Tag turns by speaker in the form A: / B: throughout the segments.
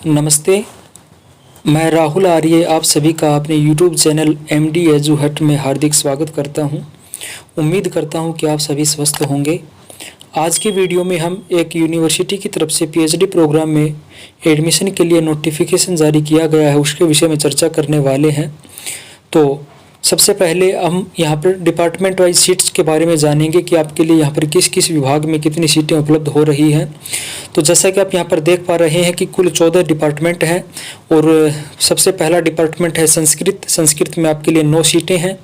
A: नमस्ते, मैं राहुल आर्य आप सभी का अपने YouTube चैनल MD एजू हट में हार्दिक स्वागत करता हूं। उम्मीद करता हूं कि आप सभी स्वस्थ होंगे। आज की वीडियो में हम एक यूनिवर्सिटी की तरफ से PhD प्रोग्राम में एडमिशन के लिए नोटिफिकेशन जारी किया गया है, उसके विषय में चर्चा करने वाले हैं। तो सबसे पहले हम यहाँ पर डिपार्टमेंट वाइज सीट्स के बारे में जानेंगे कि आपके लिए यहाँ पर किस किस विभाग में कितनी सीटें उपलब्ध हो रही हैं। तो जैसा कि आप यहाँ पर देख पा रहे हैं कि कुल 14 डिपार्टमेंट हैं और सबसे पहला डिपार्टमेंट है संस्कृत में आपके लिए 9 सीटें हैं।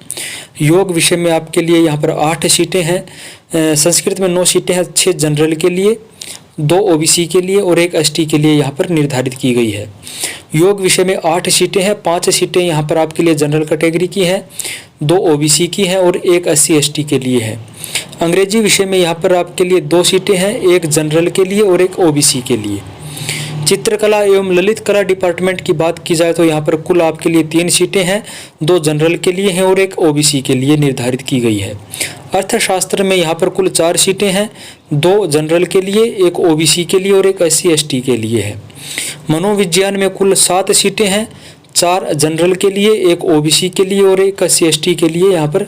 A: योग विषय में आपके लिए यहाँ पर 8 सीटें हैं। संस्कृत में 9 सीटें हैं, 6 जनरल के लिए, 2 OBC के लिए और 1 ST के लिए यहाँ पर निर्धारित की गई है। योग विषय में 8 सीटें हैं, 5 सीटें यहाँ पर आपके लिए जनरल कैटेगरी की हैं, 2 OBC की हैं और 1 SC ST के लिए है। अंग्रेजी विषय में यहाँ पर आपके लिए 2 सीटें हैं, 1 जनरल के लिए और 1 OBC के लिए। चित्रकला एवं ललित कला डिपार्टमेंट की बात की जाए तो यहाँ पर कुल आपके लिए 3 सीटें हैं, 2 जनरल के लिए हैं और 1 OBC के लिए निर्धारित की गई है। अर्थशास्त्र में यहाँ पर कुल 4 सीटें हैं, 2 जनरल के लिए, 1 OBC के लिए और 1 SC ST के लिए है। मनोविज्ञान में कुल 7 सीटें हैं, 4 जनरल के लिए, 1 OBC के लिए और 1 SC ST के लिए यहाँ पर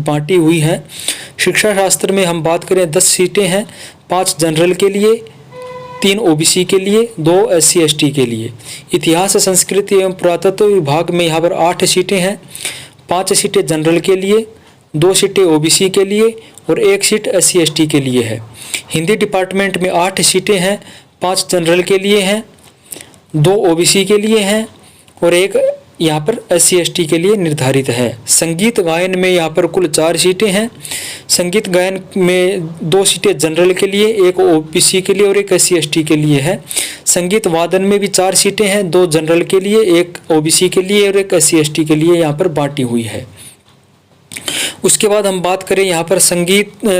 A: बांटी हुई हैं। शिक्षा शास्त्र में हम बात करें 10 सीटें हैं, 5 जनरल के लिए, 3 OBC के लिए, 2 SC ST के लिए। इतिहास संस्कृति एवं पुरातत्व विभाग में यहाँ पर 8 सीटें हैं, 5 सीटें जनरल के लिए, 2 सीटें OBC के लिए और 1 सीट SC ST के लिए है। हिंदी डिपार्टमेंट में 8 सीटें हैं, 5 जनरल के लिए हैं, 2 OBC के लिए हैं और 1 यहाँ पर SC ST के लिए निर्धारित है। संगीत गायन में यहाँ पर कुल 4 सीटें हैं, संगीत गायन में 2 सीटें जनरल के लिए, 1 OBC के लिए और 1 SC ST के लिए है। संगीत वादन में भी 4 सीटें हैं, 2 जनरल के लिए, 1 OBC के लिए और 1 SC ST के लिए यहाँ पर बांटी हुई है। उसके बाद हम बात करें यहाँ पर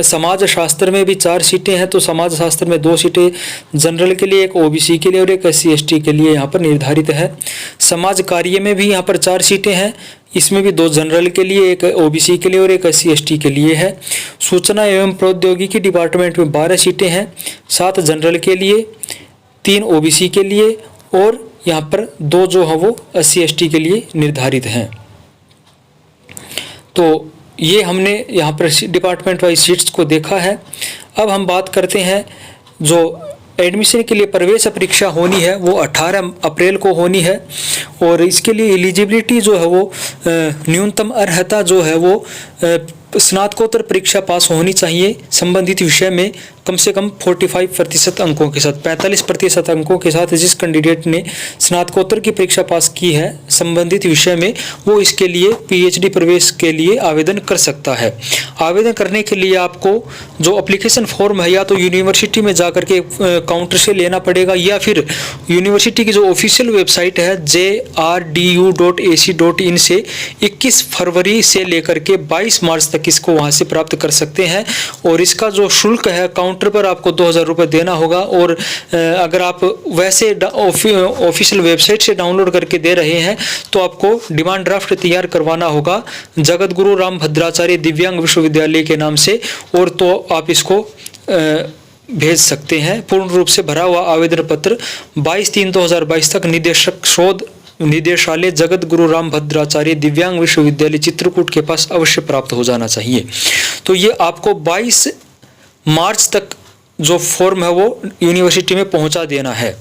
A: समाज शास्त्र में भी 4 सीटें हैं, तो समाज शास्त्र में 2 सीटें जनरल के लिए, 1 OBC के लिए और 1 SC ST के लिए यहाँ पर निर्धारित है। समाज कार्य में भी यहाँ पर 4 सीटें हैं, इसमें भी 2 जनरल के लिए, 1 OBC के लिए और 1 SC ST के लिए है। सूचना एवं प्रौद्योगिकी डिपार्टमेंट में 12 सीटें हैं, 7 जनरल के लिए, 3 OBC के लिए और यहाँ पर 2 जो है वो SC ST के लिए निर्धारित हैं। तो ये हमने यहाँ पर डिपार्टमेंट वाइज सीट्स को देखा है। अब हम बात करते हैं जो एडमिशन के लिए प्रवेश परीक्षा होनी है वो 18 अप्रैल को होनी है और इसके लिए एलिजिबिलिटी जो है वो न्यूनतम अर्हता जो है वो स्नातकोत्तर परीक्षा पास होनी चाहिए संबंधित विषय में कम से कम 45% अंकों के साथ, 45% अंकों के साथ जिस कैंडिडेट ने स्नातकोत्तर की परीक्षा पास की है संबंधित विषय में वो इसके लिए PhD प्रवेश के लिए आवेदन कर सकता है। आवेदन करने के लिए आपको जो एप्लीकेशन फॉर्म है या तो यूनिवर्सिटी में जाकर के काउंटर से लेना पड़ेगा या फिर यूनिवर्सिटी की जो ऑफिशियल वेबसाइट है jrdu.ac.in से 21 फरवरी से लेकर के 22 मार्च तक इसको वहाँ से प्राप्त कर सकते हैं। और इसका जो शुल्क है काउंटर पर आपको 2000 रुपये देना होगा और अगर आप वैसे ऑफिशियल वेबसाइट से डाउनलोड करके दे रहे हैं तो आपको डिमांड ड्राफ्ट तैयार करवाना होगा जगत गुरु राम भद्राचार्य दिव्यांग विश्वविद्यालय के नाम से, और तो आप इसको भेज सकते हैं। पूर्ण रूप से भरा हुआ आवेदन पत्र 22/3/2022 तक निदेशक शोध निदेशालय जगत गुरु राम भद्राचार्य दिव्यांग विश्वविद्यालय चित्रकूट के पास अवश्य प्राप्त हो जाना चाहिए। तो ये आपको 22 मार्च तक जो फॉर्म है वो यूनिवर्सिटी में पहुंचा देना है।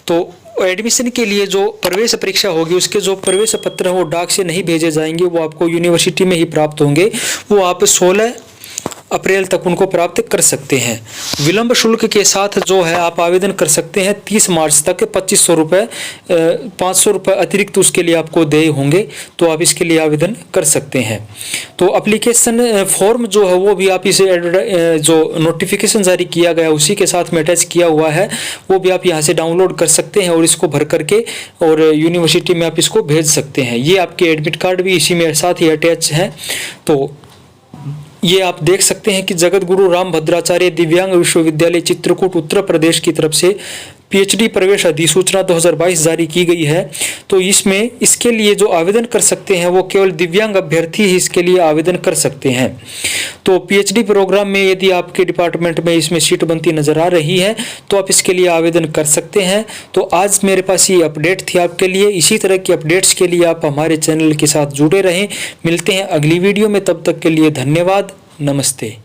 A: तो एडमिशन के लिए जो प्रवेश परीक्षा होगी उसके जो प्रवेश पत्र हैं वो डाक से नहीं भेजे जाएंगे, वो आपको यूनिवर्सिटी में ही प्राप्त होंगे। वो आप 16 अप्रैल तक उनको प्राप्त कर सकते हैं। विलंब शुल्क के साथ जो है आप आवेदन कर सकते हैं 30 मार्च तक 2500 रुपये, 500 रुपये अतिरिक्त उसके लिए आपको देय होंगे, तो आप इसके लिए आवेदन कर सकते हैं। तो एप्लीकेशन फॉर्म जो है वो भी आप इसे जो नोटिफिकेशन जारी किया गया उसी के साथ में अटैच किया हुआ है, वो भी आप यहाँ से डाउनलोड कर सकते हैं और इसको भर करके और यूनिवर्सिटी में आप इसको भेज सकते हैं। ये आपके एडमिट कार्ड भी इसी में साथ ही अटैच हैं। तो ये आप देख सकते हैं कि जगत गुरु राम भद्राचार्य दिव्यांग विश्वविद्यालय चित्रकूट उत्तर प्रदेश की तरफ से पीएचडी प्रवेश अधिसूचना 2022 जारी की गई है। तो इसके लिए जो आवेदन कर सकते हैं वो केवल दिव्यांग अभ्यर्थी ही इसके लिए आवेदन कर सकते हैं। तो पीएचडी प्रोग्राम में यदि आपके डिपार्टमेंट में इसमें सीट बनती नज़र आ रही है तो आप इसके लिए आवेदन कर सकते हैं। तो आज मेरे पास ये अपडेट थी आपके लिए। इसी तरह की अपडेट्स के लिए आप हमारे चैनल के साथ जुड़े रहें। मिलते हैं अगली वीडियो में, तब तक के लिए धन्यवाद, नमस्ते।